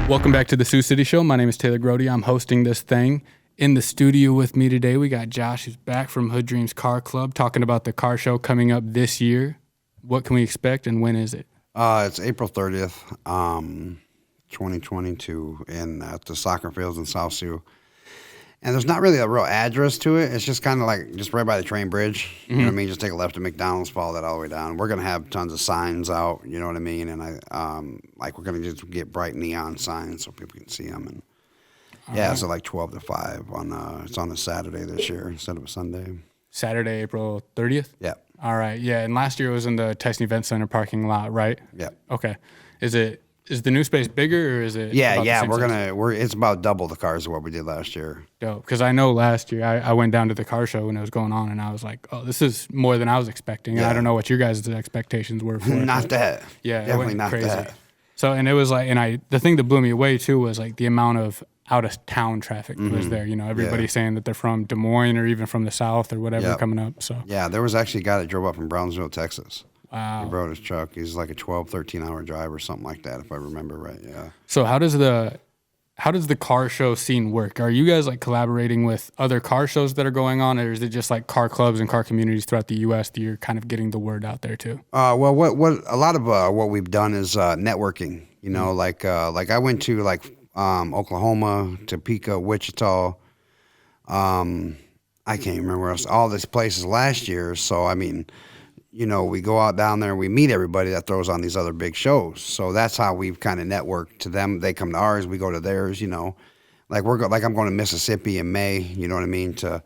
Welcome back to the Sioux City Show. My name is Taylor Grody. I'm hosting this thing. In the studio with me today, we got Josh, who's back from Hood Dreamz Car Club, talking about the car show coming up this year. What can we expect, and when is it? It's April 30th, 2022, at the soccer fields in South Sioux. And there's not really a real address to it. It's just kind of like just right by the train bridge. You know what I mean? Just take a left to McDonald's, follow that all the way down. We're going to have tons of signs out, you know what I mean? And we're going to just get bright neon signs so people can see them. And yeah, so like 12 to 5 it's on a Saturday this year instead of a Sunday. Saturday, April 30th? Yeah. All right. Yeah, and last year it was in the Tyson Event Center parking lot, right? Yeah. Okay. Is the new space bigger, or is it? Yeah. It's about double the cars of what we did last year. Dope. Because I know last year I went down to the car show when it was going on, and I was like, oh, this is more than I was expecting. Yeah. I don't know what your guys' expectations were for it. Not that. Yeah, definitely not crazy. that. So, and it was like, the thing that blew me away too was like the amount of out of town traffic was there. You know, everybody saying that they're from Des Moines or even from the South or whatever coming up. So yeah, there was actually a guy that drove up from Brownsville, Texas. Wow. He brought his truck. He's like a 12, 13-hour drive or something like that, if I remember right, yeah. So how does the car show scene work? Are you guys like collaborating with other car shows that are going on, or is it just like car clubs and car communities throughout the U.S. that you're kind of getting the word out there too? Well, what a lot of what we've done is networking. You know, like I went to Oklahoma, Topeka, Wichita. I can't remember where else. All these places last year. So I mean, you know, we go out down there and we meet everybody that throws on these other big shows. So that's how we've kind of networked to them. They come to ours, we go to theirs, you know. Like I'm going to Mississippi in May, you know what I mean, to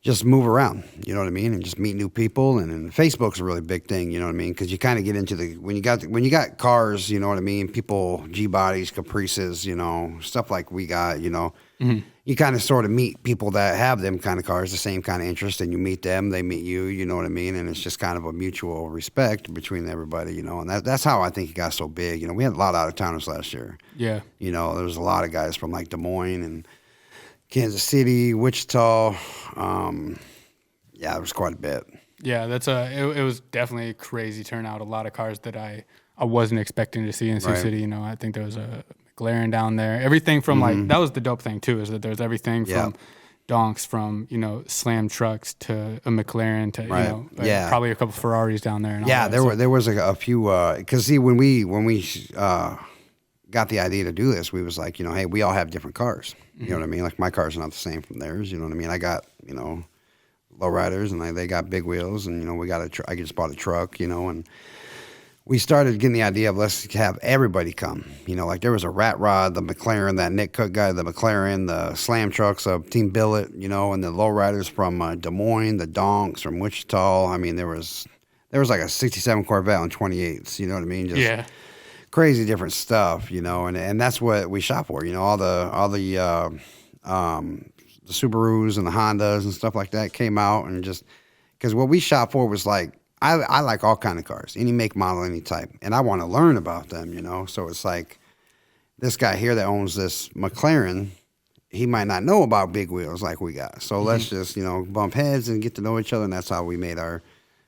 just move around, you know what I mean, and just meet new people. And Facebook's a really big thing, you know what I mean, because you kind of get into when you got cars, you know what I mean, people, G-bodies, Caprices, you know, stuff like we got, you know. You kind of sort of meet people that have them kind of cars, the same kind of interest, and you meet them, they meet you, you know what I mean? And it's just kind of a mutual respect between everybody, you know, and that's how I think it got so big. You know, we had a lot of out-of-towners last year. Yeah. You know, there was a lot of guys from like Des Moines and Kansas City, Wichita. Yeah, it was quite a bit. Yeah, it was definitely a crazy turnout. A lot of cars that I wasn't expecting to see in Sioux City. You know, I think there was a McLaren down there. Everything from that was the dope thing too, is that there's everything from donks, from, you know, slam trucks to a McLaren to, you know, probably a couple Ferraris down there. And all that. There was a few, because see, when we got the idea to do this, we was like, you know, hey, we all have different cars. You know what I mean? Like my car's not the same from theirs. You know what I mean? I got, you know, lowriders and they got big wheels, and, you know, I just bought a truck, you know, and we started getting the idea of let's have everybody come. You know, like there was a Rat Rod, the McLaren, that Nick Cook guy, the McLaren, the slam trucks of Team Billet, you know, and the lowriders from Des Moines, the donks from Wichita. I mean, there was like a 67 Corvette on 28s, you know what I mean? Just crazy different stuff, you know, and that's what we shop for, you know, all the Subarus and the Hondas and stuff like that came out, and just because what we shop for was like, I like all kind of cars, any make, model, any type, and I want to learn about them, you know. So it's like this guy here that owns this McLaren, he might not know about big wheels like we got. So let's just, you know, bump heads and get to know each other, and that's how we made our,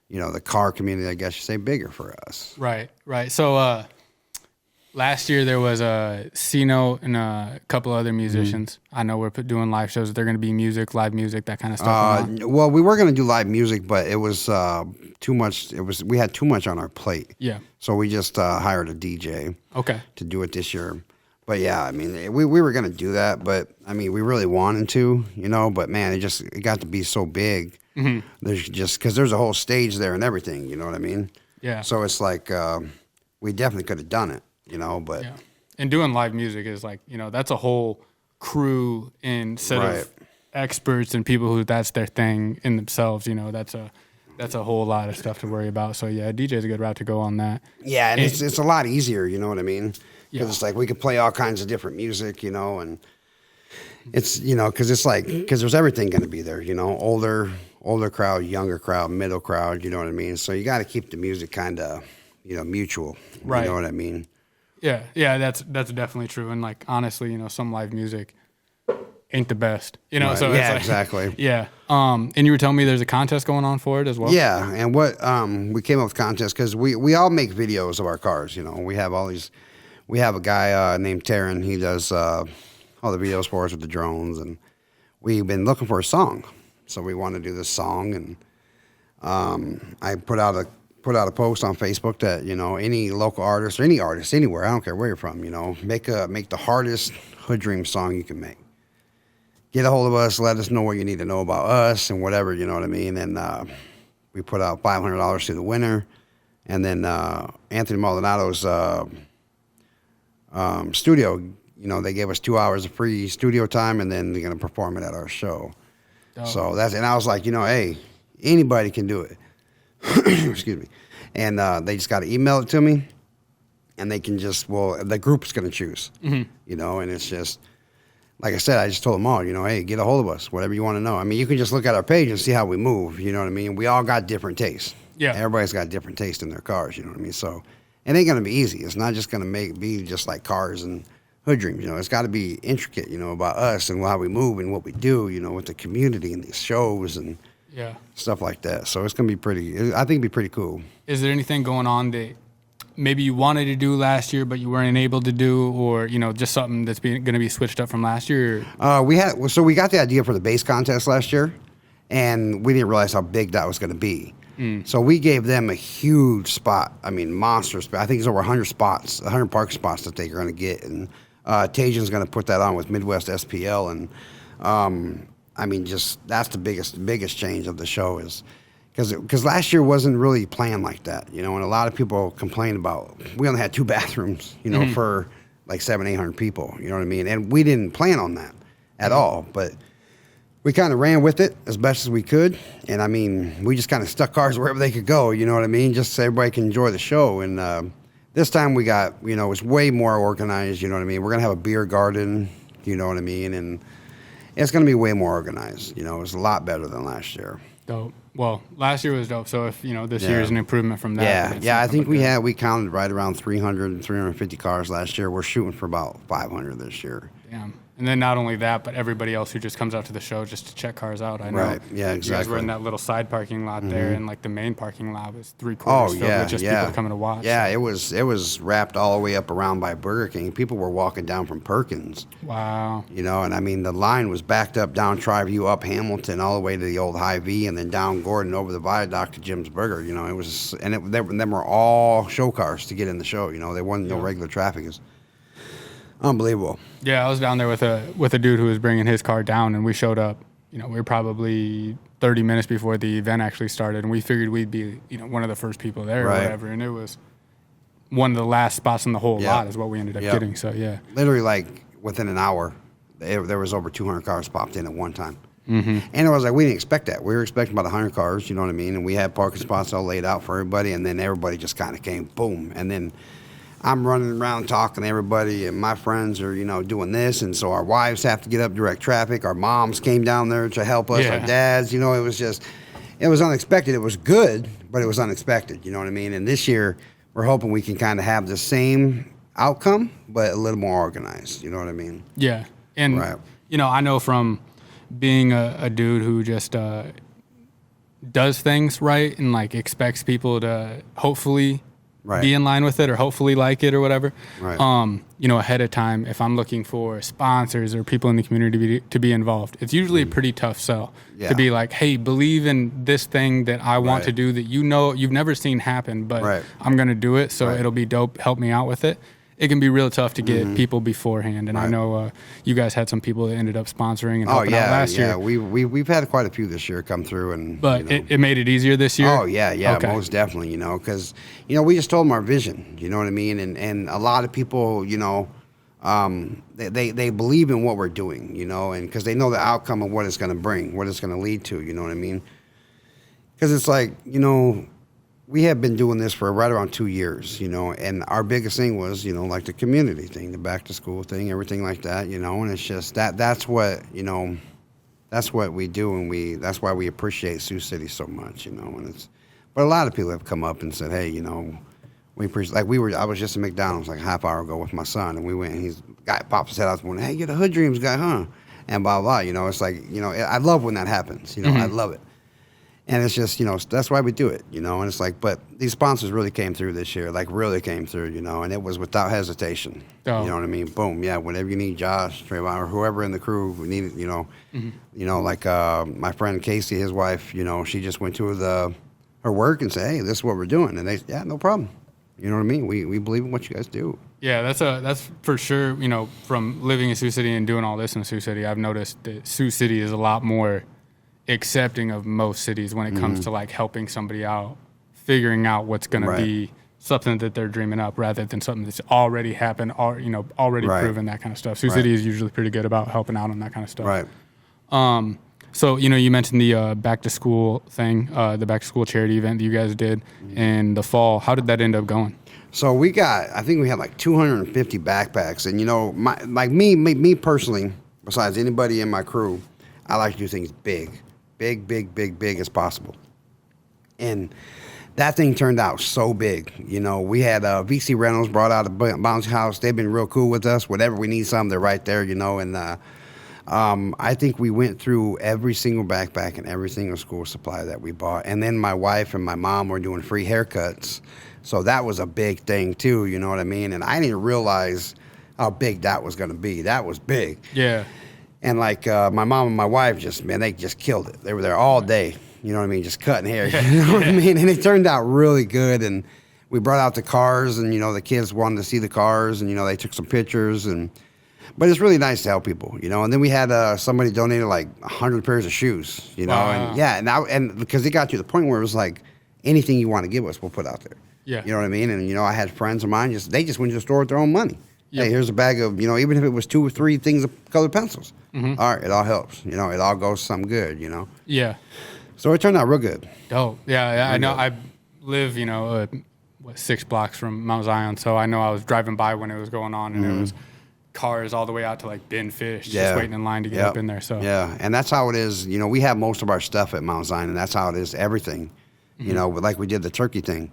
you know, the car community, I guess you say, bigger for us. Right. So last year there was Cino and a couple other musicians. I know we're doing live shows. They're going to be live music, that kind of stuff. Well, we were going to do live music, but it was too much. We had too much on our plate. Yeah. So we just hired a DJ. Okay. To do it this year. But yeah, I mean, we were going to do that, but I mean, we really wanted to, you know. But man, it got to be so big. There's just because there's a whole stage there and everything. You know what I mean? Yeah. So it's like we definitely could have done it. You know, but and doing live music is like, you know, that's a whole crew and set of experts and people who that's their thing in themselves. You know, that's a whole lot of stuff to worry about. So yeah, DJ is a good route to go on that. Yeah, and it's a lot easier. You know what I mean? Because it's like we could play all kinds of different music. You know, and it's, you know, because there's everything going to be there. You know, older crowd, younger crowd, middle crowd. You know what I mean? So you got to keep the music kind of, you know, mutual. You know what I mean? Yeah, that's definitely true. And like, honestly, you know, some live music ain't the best, you know. Right. So yeah, it's like, exactly. Yeah. And you were telling me there's a contest going on for it as well. Yeah, and what we came up with contest because we all make videos of our cars. You know, we have all these. we have a guy named Taryn. He does all the videos for us with the drones, and we've been looking for a song. So we want to do this song, and I put out a post on Facebook that, you know, any local artist or any artist anywhere, I don't care where you're from, you know, make the hardest Hood Dreamz song you can make. Get a hold of us, let us know what you need to know about us and whatever, you know what I mean? And we put out $500 to the winner. And then Anthony Maldonado's studio, you know, they gave us 2 hours of free studio time, and then they're going to perform it at our show. Oh. So and I was like, you know, hey, anybody can do it. Excuse me. And they just got to email it to me, and they can the group's going to choose, you know, and it's just, like I said, I just told them all, you know, hey, get a hold of us, whatever you want to know. I mean, you can just look at our page and see how we move, you know what I mean? We all got different tastes. Yeah. Everybody's got different taste in their cars, you know what I mean? So it ain't going to be easy. It's not just going to be just like cars and Hood Dreamz, you know. It's got to be intricate, you know, about us and how we move and what we do, you know, with the community and these shows and stuff like that. So it's going to be I think it'd be pretty cool. Is there anything going on that maybe you wanted to do last year but you weren't able to do, or, you know, just something that's going to be switched up from last year? We got the idea for the bass contest last year, and we didn't realize how big that was going to be. So we gave them a huge spot. I mean, monster spot. I think it's over 100 spots, 100 park spots that they're going to get. And Tajin's going to put that on with Midwest SPL. And I mean, just that's the biggest change of the show is because last year wasn't really planned like that, you know. And a lot of people complained about we only had 2 bathrooms, you know, for like 700-800 people. You know what I mean? And we didn't plan on that at all, but we kind of ran with it as best as we could. And I mean, we just kind of stuck cars wherever they could go, you know what I mean? Just so everybody can enjoy the show. And this time we got, you know, it's way more organized, you know what I mean? We're going to have a beer garden, you know what I mean? And it's going to be way more organized, you know. It's a lot better than last year. Dope. Well, last year was dope. So if, you know, this year is an improvement from that. Yeah, I think we counted right around 300, 350 cars last year. We're shooting for about 500 this year. Damn. And then not only that, but everybody else who just comes out to the show just to check cars out. I know. Right. Yeah, exactly. You guys were in that little side parking lot there, and like the main parking lot was 3/4 filled with just people coming to watch. Yeah, it was wrapped all the way up around by Burger King. People were walking down from Perkins. Wow. You know, and I mean the line was backed up down Tri-View, up Hamilton, all the way to the old Hy-V, and then down Gordon over the viaduct to Jim's Burger. You know, it was, and them were all show cars to get in the show. You know, there wasn't no regular traffic. It's unbelievable. Yeah, I was down there with a dude who was bringing his car down, and we showed up. You know, we were probably 30 minutes before the event actually started, and we figured we'd be, you know, one of the first people there or whatever. And it was one of the last spots in the whole lot is what we ended up getting. So yeah, literally like within an hour, there was over 200 cars popped in at one time. And it was like we didn't expect that. We were expecting about 100 cars. You know what I mean? And we had parking spots all laid out for everybody, and then everybody just kind of came boom, and then I'm running around talking to everybody, and my friends are, you know, doing this, and so our wives have to get up, direct traffic. Our moms came down there to help us, our dads, you know, it was unexpected. It was good, but it was unexpected, you know what I mean? And this year, we're hoping we can kind of have the same outcome, but a little more organized, you know what I mean? Yeah, and, you know, I know from being a dude who just does things right and, like, expects people to hopefully be in line with it or hopefully like it or whatever. You know, ahead of time, if I'm looking for sponsors or people in the community to be involved, it's usually a pretty tough sell to be like, hey, believe in this thing that I want to do that, you know, you've never seen happen, but I'm going to do it. So it'll be dope. Help me out with it. It can be real tough to get people beforehand. And I know you guys had some people that ended up sponsoring and helping out last year. We've had quite a few this year come through. But you know, it made it easier this year? Oh, yeah, most definitely, you know, because, you know, we just told them our vision, you know what I mean? And a lot of people, you know, they believe in what we're doing, you know, and because they know the outcome of what it's going to bring, what it's going to lead to, you know what I mean? Because it's like, you know, we have been doing this for right around 2 years, you know, and our biggest thing was, you know, like the community thing, the back to school thing, everything like that, you know, and it's just that's what, you know, that's what we do, and that's why we appreciate Sioux City so much, you know, and but a lot of people have come up and said, hey, you know, we appreciate, like I was just at McDonald's like a half hour ago with my son, and we went, and guy popped his head out this morning, hey, you're the Hood Dreamz guy, huh? And blah, blah, you know, it's like, you know, I love when that happens, you know, I love it. And it's just, that's why we do it, and it's like, but these sponsors really came through this year, like really came through, and it was without hesitation. Oh. You know what I mean? Boom. Yeah. Whenever you need Josh, Trayvon, or whoever in the crew, we need it, like my friend Casey, his wife, she just went to her work and said, hey, this is what we're doing. And they, yeah, no problem. You know what I mean? We believe in what you guys do. Yeah, that's for sure. From living in Sioux City and doing all this in Sioux City, I've noticed that Sioux City is a lot more accepting of most cities when it comes to like helping somebody out, figuring out what's going to be something that they're dreaming up rather than something that's already happened, or already proven, that kind of stuff. Sioux City is usually pretty good about helping out on that kind of stuff. Right. So you mentioned the back to school thing, the back to school charity event that you guys did in the fall. How did that end up going? So I think we had like 250 backpacks, and me personally, besides anybody in my crew, I like to do things big as possible. And that thing turned out so big. We had VC Rentals brought out a bouncy house. They've been real cool with us. Whenever we need something, they're right there, and I think we went through every single backpack and every single school supply that we bought. And then my wife and my mom were doing free haircuts. So that was a big thing too, you know what I mean? And I didn't realize how big that was going to be. That was big. Yeah. And like my mom and my wife they just killed it. They were there all day, you know what I mean, just cutting hair, you know what I mean? And it turned out really good. And we brought out the cars, and the kids wanted to see the cars, and they took some pictures. But it's really nice to help people, And then we had somebody donated like 100 pairs of shoes, Wow. and because it got to the point where it was like anything you want to give us, we'll put out there. Yeah. You know what I mean? And I had friends of mine they just went to the store with their own money. Yep. Hey, here's a bag of, even if it was 2 or 3 things of colored pencils. Mm-hmm. All right, it all helps. It all goes to something good, Yeah. So it turned out real good. Oh, yeah, I know. I live, 6 blocks from Mount Zion, so I know I was driving by when it was going on, and it was cars all the way out to like bin fish, just waiting in line to get up in there. So yeah, and that's how it is. We have most of our stuff at Mount Zion, and that's how it is. Everything, like we did the turkey thing,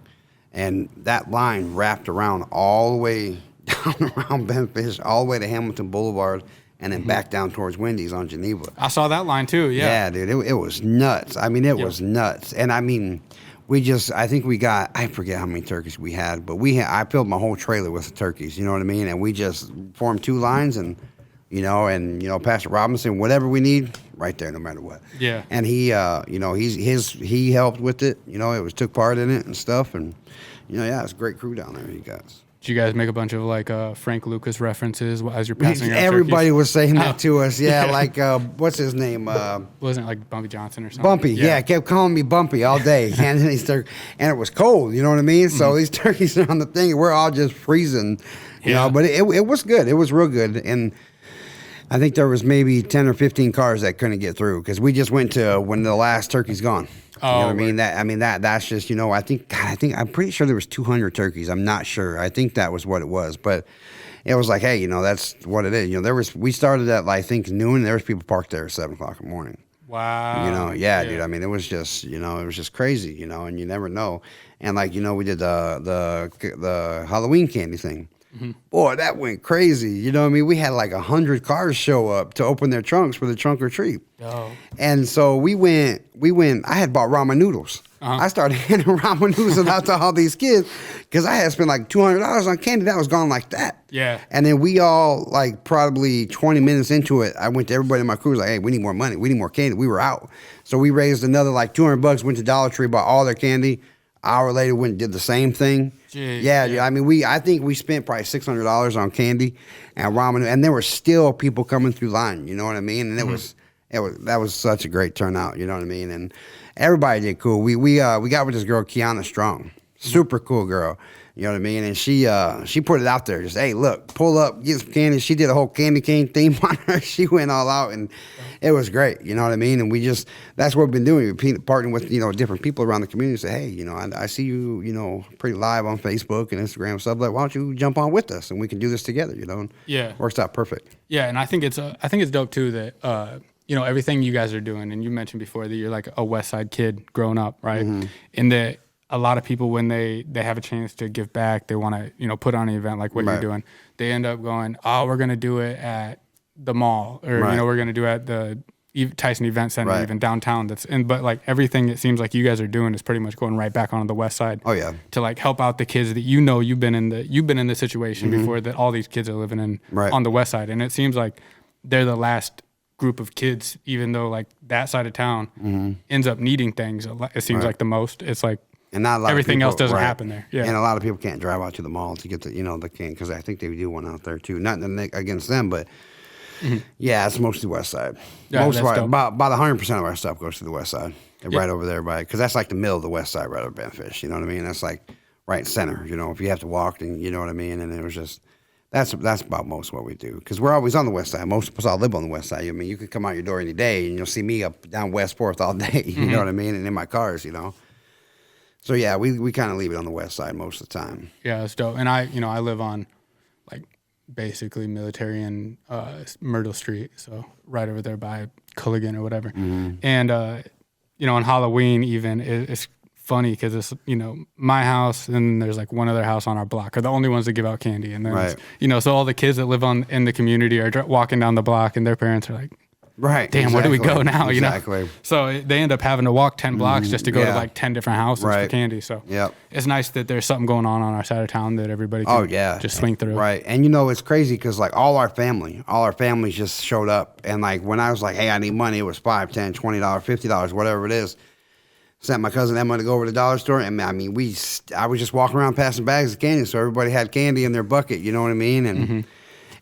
and that line wrapped around all the way down around Benfish, all the way to Hamilton Boulevard, and then back down towards Wendy's on Geneva. I saw that line too. Yeah, dude, it was nuts. I mean, it was nuts, and I mean. I think we got, I forget how many turkeys we had, but I filled my whole trailer with the turkeys, you know what I mean? And we just formed 2 lines and Pastor Robinson, whatever we need, right there, no matter what. Yeah. And he, he helped with it, it took part in it and stuff. And, it's a great crew down there, you guys. Did you guys make a bunch of like Frank Lucas references as you're passing out Everybody turkeys? was saying that to us. Yeah, like what's his name? Wasn't it like Bumpy Johnson or something? Bumpy, yeah, kept calling me Bumpy all day. And it was cold, you know what I mean? So these turkeys are on the thing, and we're all just freezing, you know. But it was good. It was real good. And I think there was maybe 10 or 15 cars that couldn't get through because we just went to when the last turkey's gone. You know what I mean? That's just, I'm pretty sure there was 200 turkeys. I'm not sure. I think that was what it was. But it was like, hey, that's what it is. We started at, I think, noon, and there was people parked there at 7 o'clock in the morning. Wow. Dude. I mean, it was just, it was just crazy, and you never know. And we did the Halloween candy thing. Mm-hmm. Boy, that went crazy. You know what I mean? We had like 100 cars show up to open their trunks for the trunk or treat. Oh. And so we went, I had bought ramen noodles. Uh-huh. I started handing ramen noodles out to all these kids because I had spent like $200 on candy. That was gone like that. Yeah. And then we all, probably 20 minutes into it, I went to everybody in my crew, hey, we need more money. We need more candy. We were out. So we raised another $200, went to Dollar Tree, bought all their candy. Hour later, went and did the same thing. Jeez, yeah. I mean, I think we spent probably $600 on candy and ramen, and there were still people coming through line. You know what I mean? And that was such a great turnout. You know what I mean? And everybody did cool. We got with this girl Kiana Strong, super cool girl. You know what I mean? And she put it out there, just hey, look, pull up, get some candy. She did a whole candy cane theme on her. She went all out, and it was great. You know what I mean? And that's what we've been doing. We've been partnering with different people around the community. Say, hey, I see you, pretty live on Facebook and Instagram and stuff. Like, why don't you jump on with us and we can do this together? And it works out perfect. Yeah, and I think it's dope too that everything you guys are doing, and you mentioned before that you're like a West Side kid growing up, right? Mm-hmm. And that a lot of people, when they have a chance to give back, they want to put on an event like what you're doing. They end up going, oh, we're going to do it at the mall, or we're going to do it at the Tyson Event Center, even downtown. But like everything it seems like you guys are doing is pretty much going right back onto the west side. Oh yeah. To like help out the kids that you've been in the situation before that all these kids are living in on the west side, and it seems like they're the last group of kids, even though like that side of town ends up needing things. It seems like the most. It's like. And not a lot everything of people, else doesn't happen there. Yeah. And a lot of people can't drive out to the mall to get the can, because I think they do one out there too. Not against them, but yeah, it's mostly west side. Yeah, about 100% of our stuff goes to the west side, right over there because that's like the middle of the west side, right over Benfish. You know what I mean? That's like right center. You know, if you have to walk, then you know what I mean. And it was just that's about most of what we do, because we're always on the west side. Most of us all live on the west side. I mean, you could come out your door any day and you'll see me up down West 4th all day. You know what I mean? And in my cars, you know. So yeah, we kind of leave it on the west side most of the time. Yeah, that's dope. And I live on like basically Military and Myrtle Street, so right over there by Culligan or whatever. And on Halloween even it's funny because it's my house and there's like one other house on our block are the only ones that give out candy, and then so all the kids that live in the community are walking down the block and their parents are like. Right. Damn, where do we go now? Exactly. So they end up having to walk 10 blocks just to go to like 10 different houses for candy. So it's nice that there's something going on our side of town that everybody can just swing through. Right. And it's crazy because like all our families just showed up. And like when I was like, hey, I need money, it was $5, $10, $20, $50, whatever it is. Sent my cousin Emma to go over to the dollar store. And I mean, I was just walking around passing bags of candy. So everybody had candy in their bucket. You know what I mean? And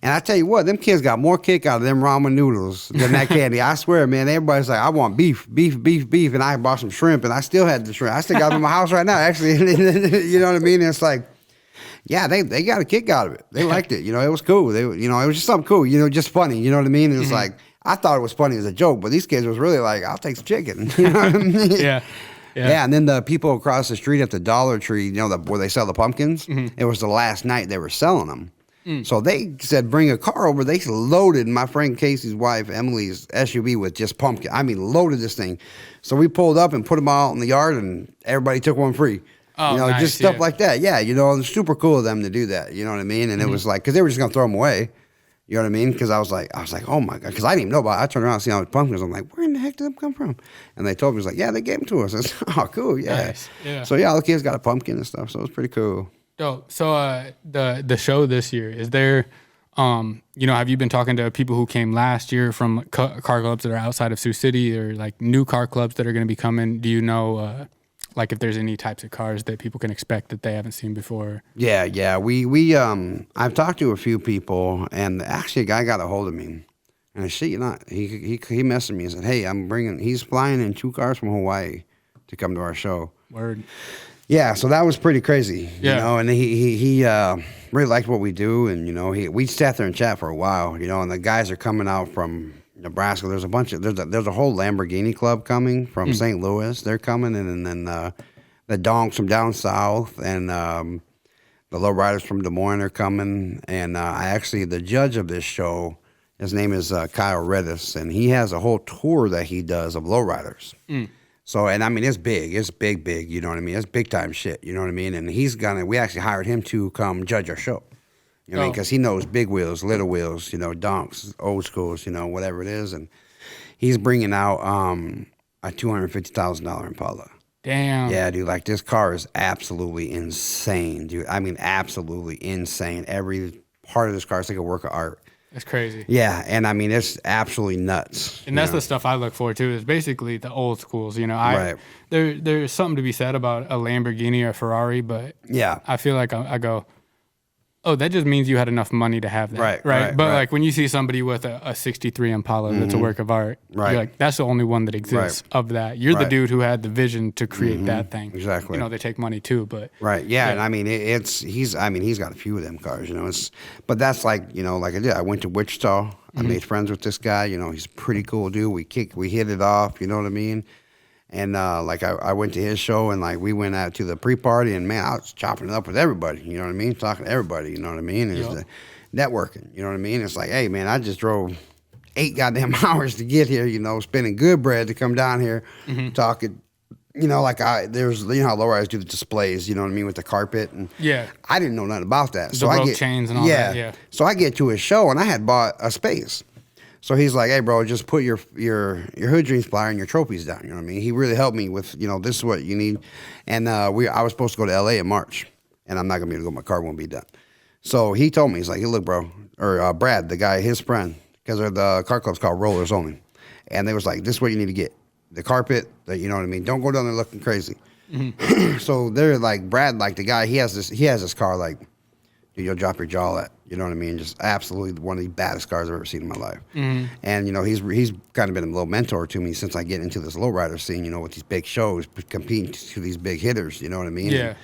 And I tell you what, them kids got more kick out of them ramen noodles than that candy. I swear, man, everybody's like, I want beef. And I bought some shrimp, and I still had the shrimp. I still got them in my house right now, actually. You know what I mean? And it's like, yeah, they got a kick out of it. They liked it. It was cool. It was just something cool, just funny. You know what I mean? It was like, I thought it was funny as a joke, but these kids was really like, I'll take some chicken. You know what I mean? Yeah. Yeah, and then the people across the street at the Dollar Tree, where they sell the pumpkins, it was the last night they were selling them. So they said, bring a car over. They loaded my friend Casey's wife, Emily's SUV with just pumpkin. I mean, loaded this thing. So we pulled up and put them all in the yard, and everybody took one free. Oh, nice, just stuff like that. Yeah, it's super cool of them to do that. You know what I mean? And it was like, because they were just going to throw them away. You know what I mean? Because I was like, oh my God. Because I didn't even know about it. I turned around and see all the pumpkins. I'm like, where in the heck did them come from? And they told me, it was like, yeah, they gave them to us. I said, oh, cool, yeah. Nice. Yeah. So yeah, all the kids got a pumpkin and stuff. So it was pretty cool. Dope. So the show this year, is there... have you been talking to people who came last year from car clubs that are outside of Sioux City, or like new car clubs that are going to be coming? Do you know, like if there's any types of cars that people can expect that they haven't seen before? Yeah. We I've talked to a few people, and actually a guy got a hold of me, and I shit you not, he messaged me and said, hey, he's flying in 2 cars from Hawaii to come to our show. Word. Yeah, so that was pretty crazy, and he really liked what we do, and we sat there and chat for a while, and the guys are coming out from Nebraska. There's a whole Lamborghini club coming from St. Louis. They're coming, and then the donks from down south, and the lowriders from Des Moines are coming, and the judge of this show, his name is Kyle Redis, and he has a whole tour that he does of lowriders. So, and I mean, it's big. It's big, you know what I mean? It's big time shit, you know what I mean? And we actually hired him to come judge our show. You know what I mean? Because he knows big wheels, little wheels, donks, old schools, whatever it is. And he's bringing out a $250,000 Impala. Damn. Yeah, dude, like this car is absolutely insane, dude. I mean, absolutely insane. Every part of this car is like a work of art. It's crazy. Yeah, and I mean, it's absolutely nuts. And that's the stuff I look for, too, is basically the old schools. There's something to be said about a Lamborghini or a Ferrari, but I feel like I go, oh, that just means you had enough money to have that. Right. But like when you see somebody with a 63 Impala that's a work of art, you're like, that's the only one that exists of that. You're the dude who had the vision to create that thing. Exactly. They take money too, but yeah. And I mean, he's got a few of them cars, but that's like, like I did. I went to Wichita. I made friends with this guy. He's a pretty cool dude. We hit it off. You know what I mean? And I went to his show, and like we went out to the pre-party, and man, I was chopping it up with everybody. You know what I mean? Talking to everybody. You know what I mean? It's the networking. You know what I mean? It's like, hey man, I just drove 8 goddamn hours to get here. Spending good bread to come down here, talking. There's how lowriders do the displays. You know what I mean, with the carpet, and I didn't know nothing about that. The rope chains and all that. Yeah. So I get to his show, and I had bought a space. So he's like, hey, bro, just put your Hood Dreamz flyer and your trophies down. You know what I mean? He really helped me with, this is what you need. And I was supposed to go to L.A. in March, and I'm not going to be able to go. My car won't be done. So he told me, he's like, hey, look, bro, or Brad, the guy, his friend, because the car club's called Rollers Only. And they was like, this is what you need to get. The carpet, you know what I mean? Don't go down there looking crazy. Mm-hmm. So they're like, Brad, like the guy, he has this car, like, dude, you'll drop your jaw at. You know what I mean? Just absolutely one of the baddest cars I've ever seen in my life. Mm-hmm. And, he's kind of been a little mentor to me since I get into this lowrider scene, with these big shows, competing to these big hitters, you know what I mean? Yeah. And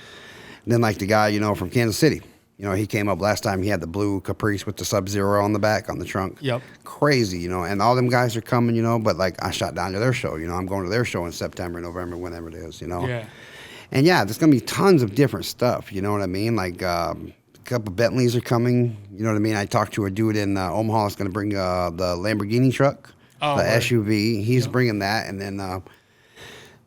then like the guy, from Kansas City, he came up last time. He had the blue Caprice with the Sub-Zero on the back, on the trunk. Yep. Crazy, and all them guys are coming, but like I shot down to their show. I'm going to their show in September, November, whenever it is, Yeah. And yeah, there's going to be tons of different stuff, you know what I mean? Like, a couple Bentleys are coming. You know what I mean? I talked to a dude in Omaha that's going to bring the Lamborghini truck, the SUV. He's bringing that. And then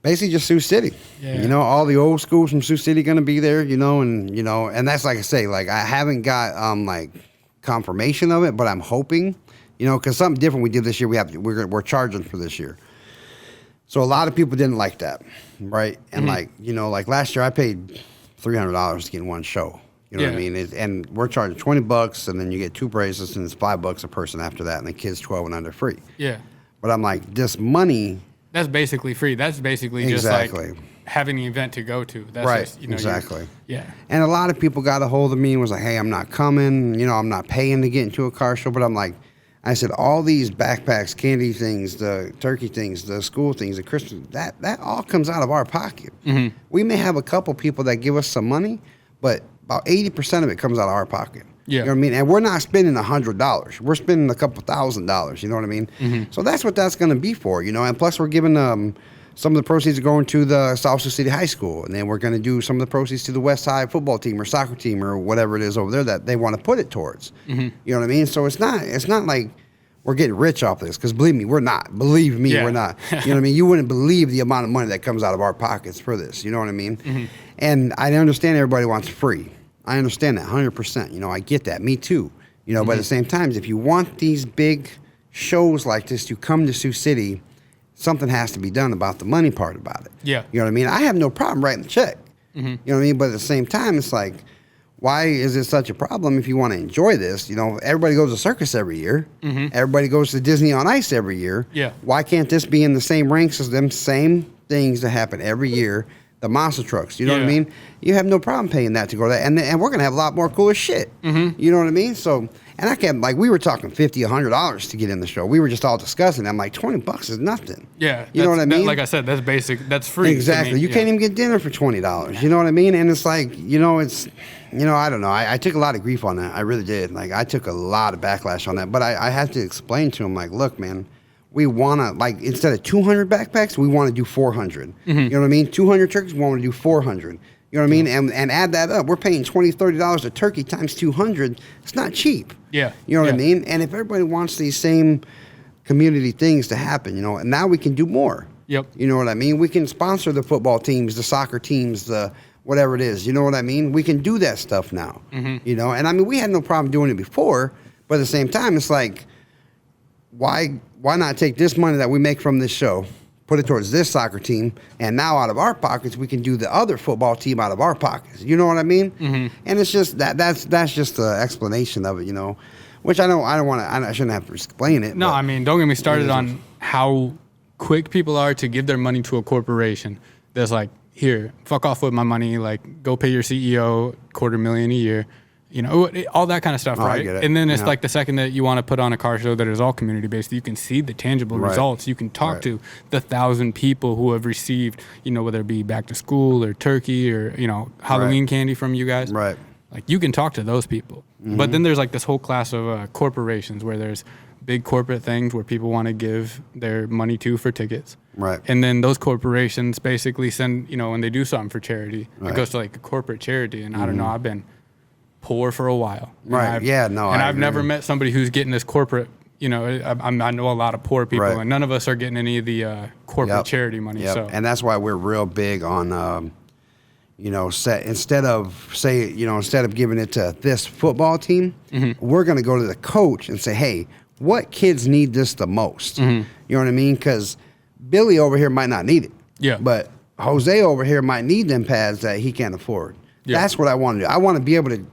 basically just Sioux City. Yeah. All the old schools from Sioux City going to be there, and that's like I say, like I haven't got like confirmation of it, but I'm hoping, because something different we did this year, we're charging for this year. So a lot of people didn't like that, right? And like last year I paid $300 to get in one show. You know what I mean? And we're charging $20, and then you get 2 bracelets, and it's $5 a person after that, and the kids 12 and under free. Yeah. But I'm like, this money. That's basically free. That's basically just like having an event to go to. That's right. Just, Exactly. Yeah. And a lot of people got a hold of me and was like, hey, I'm not coming. I'm not paying to get into a car show. But I'm like, I said, all these backpacks, candy things, the turkey things, the school things, the Christmas, that all comes out of our pocket. Mm-hmm. We may have a couple people that give us some money, but about 80% of it comes out of our pocket. Yeah. You know what I mean? And we're not spending $100. We're spending a couple $1,000. You know what I mean? Mm-hmm. So that's what that's going to be for, And plus we're giving some of the proceeds are going to the South Sioux City High School. And then we're going to do some of the proceeds to the West Side football team or soccer team or whatever it is over there that they want to put it towards. Mm-hmm. You know what I mean? So it's not like we're getting rich off this, because believe me, we're not. Believe me, we're not. You know what I mean? You wouldn't believe the amount of money that comes out of our pockets for this. You know what I mean? Mm-hmm. And I understand everybody wants free. I understand that 100%. I get that. Me too. But at the same time, if you want these big shows like this to come to Sioux City, something has to be done about the money part about it. Yeah. You know what I mean? I have no problem writing the check. Mm-hmm. You know what I mean? But at the same time, it's like, why is it such a problem if you want to enjoy this? Everybody goes to circus every year. Mm-hmm. Everybody goes to Disney on Ice every year. Yeah. Why can't this be in the same ranks as them same things that happen every year? The monster trucks, you know what I mean? You have no problem paying that to go to that. And we're going to have a lot more cooler shit. Mm-hmm. You know what I mean? So, and I can't, like, we were talking $50, $100 to get in the show. We were just all discussing. I'm like, $20 is nothing. Yeah. You know what I mean? Like I said, that's basic. That's free. Exactly. You can't even get dinner for $20. You know what I mean? And it's like, it's, I don't know. I took a lot of grief on that. I really did. Like, I took a lot of backlash on that. But I had to explain to him, like, look, man, we want to, like, instead of 200 backpacks, we want to do 400. Mm-hmm. You know what I mean? 200 turkeys, we want to do 400. You know what I mean? And add that up. We're paying $20, $30 a turkey times 200. It's not cheap. Yeah. You know what I mean? And if everybody wants these same community things to happen, and now we can do more. Yep. You know what I mean? We can sponsor the football teams, the soccer teams, the whatever it is. You know what I mean? We can do that stuff now. Mm-hmm. And I mean, we had no problem doing it before, but at the same time, it's like, why not take this money that we make from this show, put it towards this soccer team, and now out of our pockets we can do the other football team out of our pockets. You know what I mean? Mm-hmm. And it's just that's just the explanation of it, which I shouldn't have to explain it. No, I mean, don't get me started on how quick people are to give their money to a corporation that's like, here, fuck off with my money, like go pay your CEO $250,000 a year. All that kind of stuff, right? And then it's like the second that you want to put on a car show that is all community-based, you can see the tangible results. You can talk to the 1,000 people who have received, whether it be back to school or turkey or, Halloween candy from you guys. Right. Like, you can talk to those people. Mm-hmm. But then there's like this whole class of corporations where there's big corporate things where people want to give their money to for tickets. Right. And then those corporations basically send, when they do something for charity, it goes to like a corporate charity. And I don't know, I've been poor for a while. Right. I've never met somebody who's getting this corporate, I know a lot of poor people, and none of us are getting any of the corporate charity money. Yep. So. And that's why we're real big on, instead of giving it to this football team, we're going to go to the coach and say, hey, what kids need this the most? Mm-hmm. You know what I mean? Because Billy over here might not need it. Yeah. But Jose over here might need them pads that he can't afford. Yeah. That's what I want to do. I want to be able to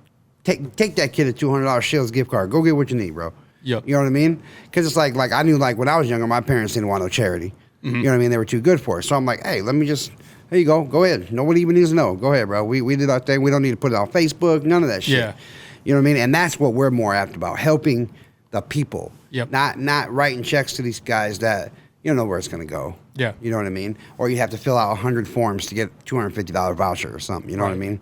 take that kid a $200 Shields gift card. Go get what you need, bro. Yep. You know what I mean? Because it's like I knew like when I was younger, my parents didn't want no charity. Mm-hmm. You know what I mean? They were too good for it. So I'm like, hey, let me just, there you go. Go ahead. Nobody even needs to know. Go ahead, bro. We did our thing. We don't need to put it on Facebook. None of that shit. Yeah. You know what I mean? And that's what we're more apt about, helping the people. Yep. Not writing checks to these guys that you don't know where it's going to go. Yeah. You know what I mean? Or you have to fill out 100 forms to get $250 voucher or something. You know what I mean?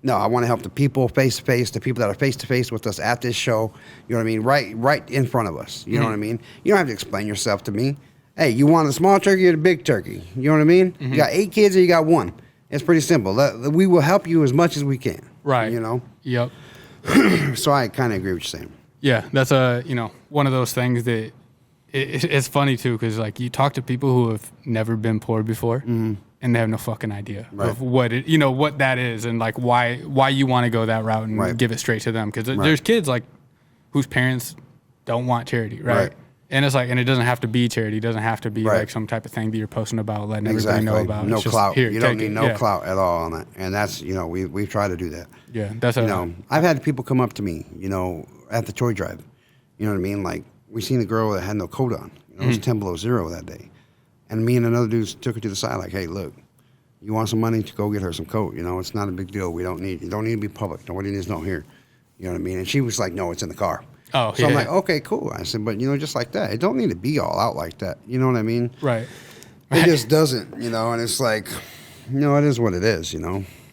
No, I want to help the people face to face, the people that are face to face with us at this show. You know what I mean? Right in front of us. You know what I mean? You don't have to explain yourself to me. Hey, you want a small turkey or the big turkey? You know what I mean? You got 8 kids or you got 1. It's pretty simple. We will help you as much as we can. Right. You know? Yep. So I kind of agree with you saying. Yeah, that's one of those things that it's funny too, because like you talk to people who have never been poor before, and they have no fucking idea of what what that is, and like why you want to go that route and give it straight to them, because there's kids like whose parents don't want charity, right? And it's like, and it doesn't have to be charity. It doesn't have to be like some type of thing that you're posting about, letting everybody know about. No it's clout. Just, you don't need no clout at all on that. And that's, we try to do that. Yeah, that's I've had people come up to me, at the toy drive. You know what I mean? Like, we seen a girl that had no coat on. It was 10 below zero that day. And me and another dude took her to the side like, hey, look, you want some money to go get her some coat? It's not a big deal. You don't need to be public. Nobody needs to know here. You know what I mean? And she was like, no, it's in the car. Oh, so I'm like, okay, cool. I said, but, just like that. It don't need to be all out like that. You know what I mean? Right. It just doesn't, and it's like, it is what it is,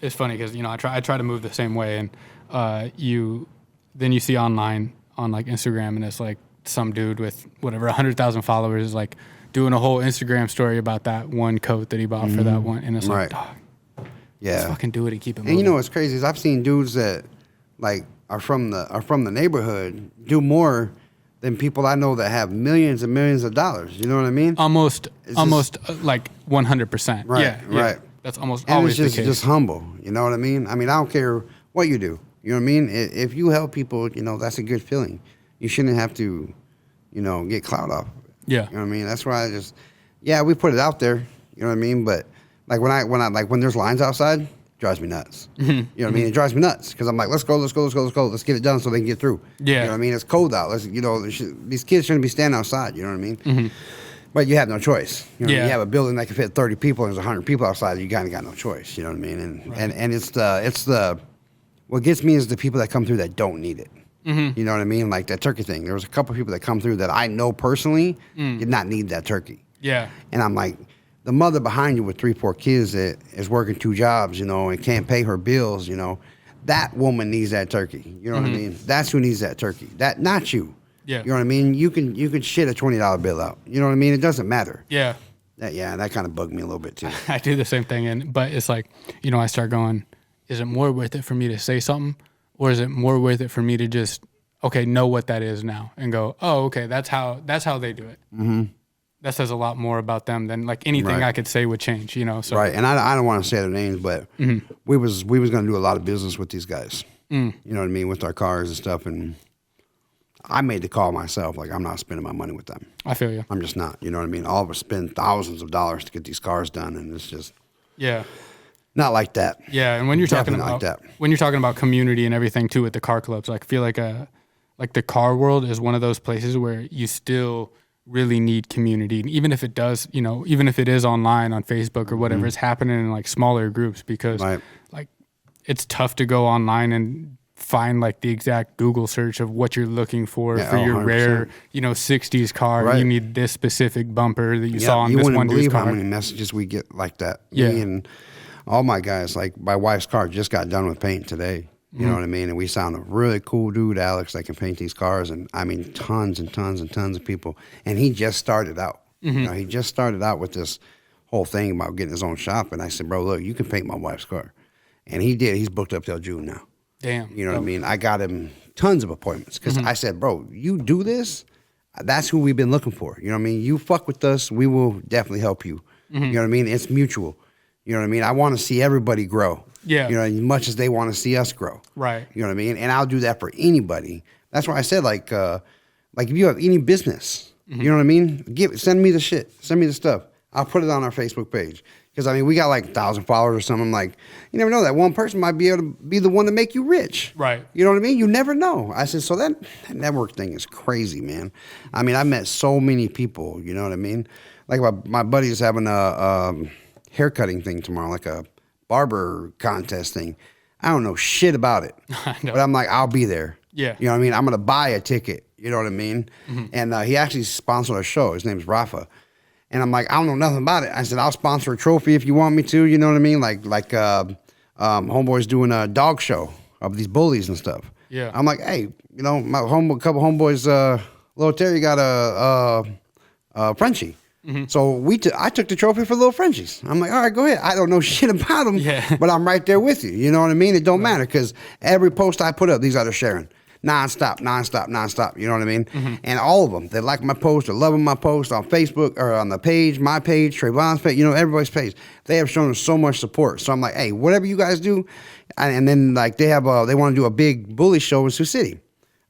It's funny because, I try to move the same way, and you see online on like Instagram, and it's like some dude with whatever 100,000 followers is like doing a whole Instagram story about that one coat that he bought for that one, and it's like, dog, let's fucking do it and keep it moving. And what's crazy is I've seen dudes that like are from the neighborhood do more than people I know that have millions and millions of dollars. You know what I mean? Almost like 100%. Right, yeah, right. That's almost and always it's the case. just humble. You know what I mean? I don't care what you do. You know what I mean? If you help people, that's a good feeling. You shouldn't have to, get clout off. Yeah. You know what I mean? That's why I just, we put it out there. You know what I mean? But like when there's lines outside, it drives me nuts. You know what I mean? It drives me nuts because I'm like, let's go. Let's get it done so they can get through. Yeah. You know what I mean? It's cold out. These kids shouldn't be standing outside. You know what I mean? But you have no choice. You know what I mean? You have a building that can fit 30 people and there's 100 people outside. You kind of got no choice. You know what I mean? And it's the what gets me is the people that come through that don't need it. You know what I mean? Like that turkey thing. There was a couple of people that come through that I know personally did not need that turkey. Yeah. And I'm like, the mother behind you with 3-4 kids that is working 2 jobs, and can't pay her bills, that woman needs that turkey. You know what I mean? That's who needs that turkey. Not you. Yeah. You know what I mean? You can shit a $20 bill out. You know what I mean? It doesn't matter. Yeah. That kind of bugged me a little bit too. I do the same thing, but it's like, I start going, is it more worth it for me to say something, or is it more worth it for me to just know what that is now and go, oh, okay, that's how they do it. That says a lot more about them than like anything I could say would change, So. Right, and I don't want to say their names, but we was going to do a lot of business with these guys. You know what I mean, with our cars and stuff, and I made the call myself. Like, I'm not spending my money with them. I feel you. I'm just not. You know what I mean? All of us spend thousands of dollars to get these cars done, and it's just not like that. Yeah, and when you're talking about community and everything too with the car clubs, like I feel like the car world is one of those places where you still really need community, and even if it does, even if it is online on Facebook or whatever, it's happening in like smaller groups because like it's tough to go online and find like the exact Google search of what you're looking for your 100%. Rare 60s car. Right. You need this specific bumper that you saw on this one dude's car. You wouldn't believe how many messages we get like that. Me and all my guys, like my wife's car just got done with paint today. You know what I mean? And we found a really cool dude, Alex, that can paint these cars. And I mean, tons and tons and tons of people. And he just started out. He just started out with this whole thing about getting his own shop. And I said, bro, look, you can paint my wife's car. And he did. He's booked up till June now. Damn. You know what I mean? I got him tons of appointments because I said, bro, you do this, that's who we've been looking for. You know what I mean? You fuck with us, we will definitely help you. You know what I mean? It's mutual. You know what I mean? I want to see everybody grow. Yeah. You know, as much as they want to see us grow. Right. You know what I mean? And I'll do that for anybody. That's why I said, like like if you have any business, you know what I mean? Send me the shit. Send me the stuff. I'll put it on our Facebook page. Because, I mean, we got like 1,000 followers or something. I'm like, you never know. That one person might be able to be the one to make you rich. Right. You know what I mean? You never know. I said, so that network thing is crazy, man. I mean, I met so many people. You know what I mean? Like my buddy's having a haircutting thing tomorrow, like a barber contest thing. I don't know shit about it. But I'm like, I'll be there. Yeah. You know what I mean? I'm going to buy a ticket. You know what I mean? And he actually sponsored our show. His name's Rafa. And I'm like, I don't know nothing about it. I said, I'll sponsor a trophy if you want me to. You know what I mean? Like homeboys doing a dog show of these bullies and stuff. Yeah. I'm like, hey, you know, couple homeboys, little Terry got a Frenchie. So I took the trophy for little Frenchies. I'm like, all right, go ahead. I don't know shit about them, but I'm right there with you. You know what I mean? It don't matter because every post I put up, these guys are sharing. Nonstop. You know what I mean? And all of them, they like my post, they're loving my post on Facebook or on the page, my page, Trayvon's page, you know, everybody's page. They have shown us so much support. So I'm like, hey, whatever you guys do, and then like they want to do a big bully show in Sioux City.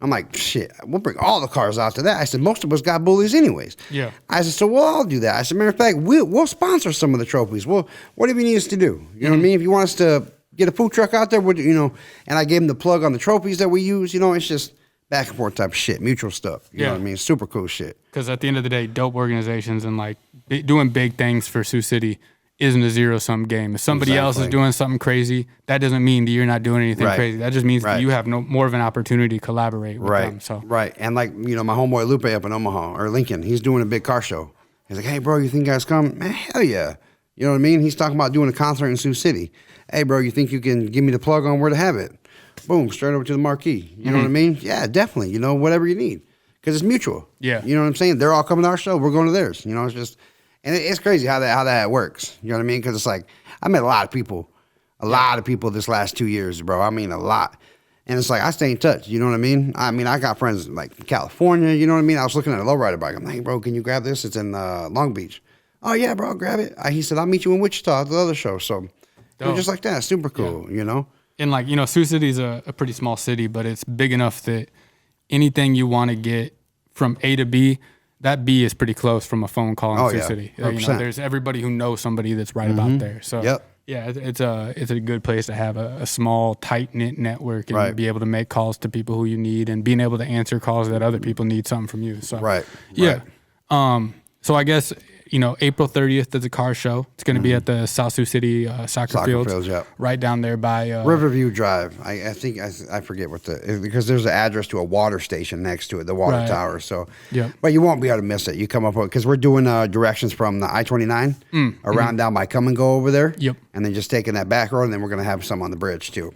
I'm like, shit, we'll bring all the cars out to that. I said, most of us got bullies anyways. Yeah. I said, so we'll all do that. I said, matter of fact, we'll sponsor some of the trophies. Whatever you need us to do. You know what I mean? If you want us to get a food truck out there, you know, and I gave him the plug on the trophies that we use, you know, it's just back and forth type of shit, mutual stuff. You know what I mean? Super cool shit. Because at the end of the day, dope organizations and like doing big things for Sioux City isn't a zero-sum game. If somebody else is doing something crazy, that doesn't mean that you're not doing anything crazy. That just means that you have more of an opportunity to collaborate with them. So. Right. And like, you know, my homeboy Lupe up in Omaha, or Lincoln, he's doing a big car show. He's like, hey, bro, you think you guys come? Man, hell yeah. You know what I mean? He's talking about doing a concert in Sioux City. Hey, bro, you think you can give me the plug on where to have it? Boom, straight over to the marquee. You know what I mean? Yeah, definitely. You know, whatever you need. Because it's mutual. Yeah. You know what I'm saying? They're all coming to our show. We're going to theirs. You know, it's just, and it's crazy how that works. You know what I mean? Because it's like, I met a lot of people this last 2 years, bro. I mean, a lot. And it's like, I stay in touch. You know what I mean? I got friends like in California. You know what I mean? I was looking at a lowrider bike. I'm like, hey, bro, can you grab this? It's in Long Beach. Oh, yeah, bro, I'll grab it. He said, I'll meet you in Wichita at the other show. So, just like that. Super cool, you know? And like, you know, Sioux City is a pretty small city, but it's big enough that anything you want to get from A to B, that B is pretty close from a phone call in Sioux City. You know, there's everybody who knows somebody that's right about there. So yeah, it's a good place to have a small, tight-knit network and be able to make calls to people who you need and being able to answer calls that other people need something from you. So yeah. So I guess, you know, April 30th is a car show. It's going to be at the South Sioux City soccer fields, right down there by Riverview Drive. I think I forget because there's an address to a water station next to it, the water tower. So, but you won't be able to miss it. You come up with because we're doing directions from the I-29 around down by Come and Go over there, and then just taking that back road, and then we're going to have some on the bridge too.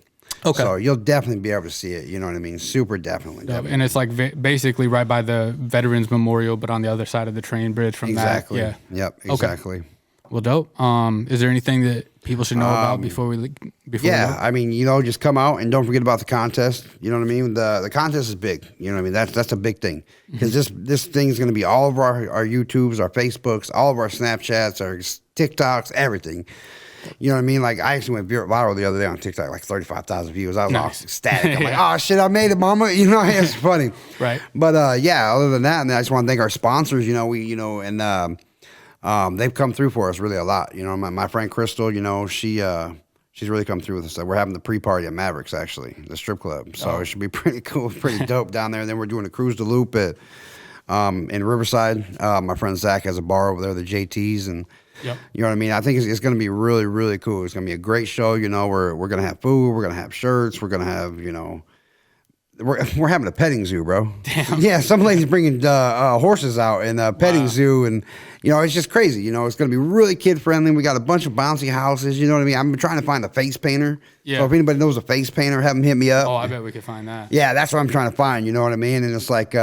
Okay. So you'll definitely be able to see it. You know what I mean? Super definitely. And it's like basically right by the Veterans Memorial, but on the other side of the train bridge from that. Yeah. Yep. Exactly. Okay. Well, dope. Is there anything that people should know about before we I mean, you know, just come out and don't forget about the contest. You know what I mean? The contest is big. You know what I mean? That's a big thing because this thing is going to be all of our YouTubes, our Facebooks, all of our Snapchats, our TikToks, everything. You know what I mean? Like, I actually went viral the other day on TikTok, like 35,000 views. I was all ecstatic. I'm like, oh, shit, I made it, mama. You know, it's funny. Right. But, other than that, and I just want to thank our sponsors, and they've come through for us really a lot. You know, my friend Crystal, you know, she's really come through with us. We're having the pre-party at Mavericks, actually, the strip club. So it should be pretty cool, pretty dope down there. And then we're doing a cruise to Loop in Riverside. My friend Zach has a bar over there, the JT's, and you know what I mean? I think it's going to be really, really cool. It's going to be a great show. You know, we're going to have food. We're going to have shirts. We're going to have, you know, we're having a petting zoo, bro. Damn. Yeah, some ladies bringing horses out in a petting zoo. And, you know, it's just crazy. You know, it's going to be really kid-friendly. We got a bunch of bouncy houses. You know what I mean? I'm trying to find a face painter. Yeah. So if anybody knows a face painter, have them hit me up. Oh, I bet we could find that. Yeah, that's what I'm trying to find. You know what I mean? And it's like,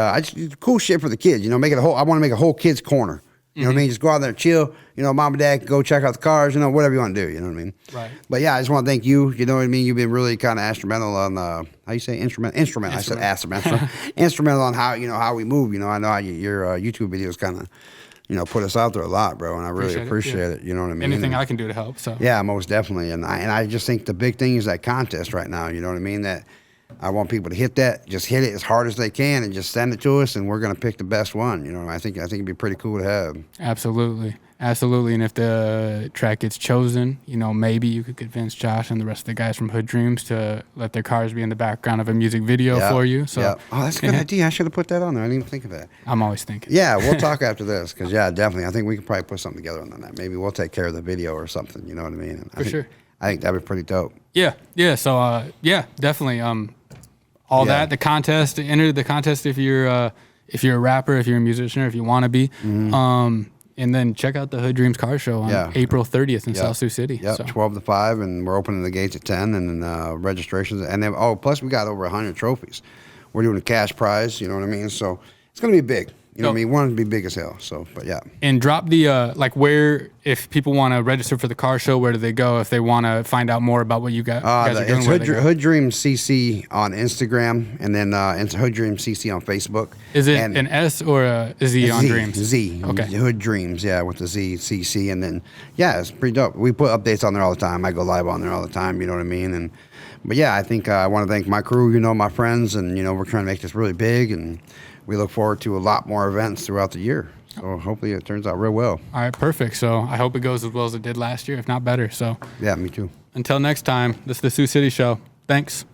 cool shit for the kids. You know, I want to make a whole kids corner. You know what I mean? Just go out there and chill. You know, mom and dad can go check out the cars, you know, whatever you want to do. You know what I mean? Right. But yeah, I just want to thank you. You know what I mean? You've been really kind of instrumental on, how you say instrument? I said instrumental on how we move. You know, I know your YouTube videos kind of, you know, put us out there a lot, bro. And I really appreciate it. You know what I mean? Anything I can do to help. So yeah, most definitely. And I just think the big thing is that contest right now. You know what I mean? That I want people to hit that, just hit it as hard as they can, and just send it to us, and we're gonna pick the best one. You know, I think it'd be pretty cool to have. Absolutely. And if the track gets chosen, you know, maybe you could convince Josh and the rest of the guys from Hood Dreamz to let their cars be in the background of a music video for you. So, oh, that's a good idea. I should have put that on there. I didn't even think of that. I'm always thinking. Yeah, we'll talk after this because definitely. I think we could probably put something together on that. Maybe we'll take care of the video or something. You know what I mean? For sure. I think that'd be pretty dope. Yeah. So definitely. The contest. Enter the contest if you're a rapper, if you're a musician, or if you want to be. Mm-hmm. And then check out the Hood Dreamz Car Show on April 30th in South Sioux City. Yep, so. 12 to 5, and we're opening the gates at 10, and then registrations. And then, plus we got over 100 trophies. We're doing a cash prize, you know what I mean? So it's going to be big. You know what I mean? We want it to be big as hell. So, but yeah. And drop the, where, if people want to register for the car show, where do they go? If they want to find out more about what you guys are doing, it's Hood Dreamz CC on Instagram, and then it's Hood Dreamz CC on Facebook. Is it an S or a Z on Dreams? Z. Okay. Hood Dreamz, with the Z, CC. And then, it's pretty dope. We put updates on there all the time. I go live on there all the time, you know what I mean? But I think I want to thank my crew, my friends, and, we're trying to make this really big, and we look forward to a lot more events throughout the year. So hopefully it turns out real well. All right, perfect. So I hope it goes as well as it did last year, if not better. So yeah, me too. Until next time, this is the Sioux City Show. Thanks.